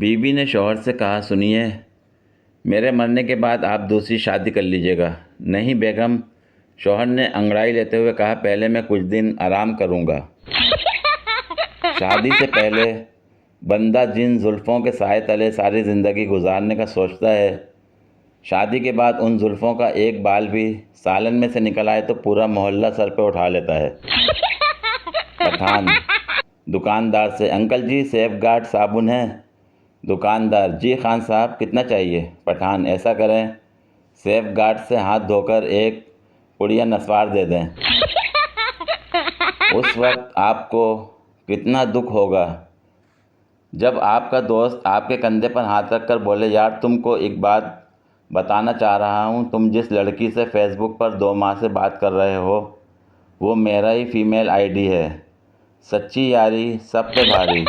बीवी ने शौहर से कहा, सुनिए, मेरे मरने के बाद आप दूसरी शादी कर लीजिएगा। नहीं बेगम, शौहर ने अंगड़ाई लेते हुए कहा, पहले मैं कुछ दिन आराम करूंगा। शादी से पहले बंदा जिन जुल्फ़ों के साए तले सारी ज़िंदगी गुजारने का सोचता है, शादी के बाद उन जुल्फ़ों का एक बाल भी सालन में से निकल आए तो पूरा मोहल्ला सर पे उठा लेता है। पठान दुकानदार से, अंकल जी सेफ गार्ड साबुन है? दुकानदार, जी खान साहब, कितना चाहिए? पठान, ऐसा करें, सेफ गार्ड से हाथ धोकर एक पुड़िया नस्वार दे दें। उस वक्त आपको कितना दुख होगा जब आपका दोस्त आपके कंधे पर हाथ रखकर बोले, यार तुमको एक बात बताना चाह रहा हूँ, तुम जिस लड़की से फेसबुक पर 2 माह से बात कर रहे हो वो मेरा ही फीमेल आईडी है। सच्ची यारी सब पे भारी।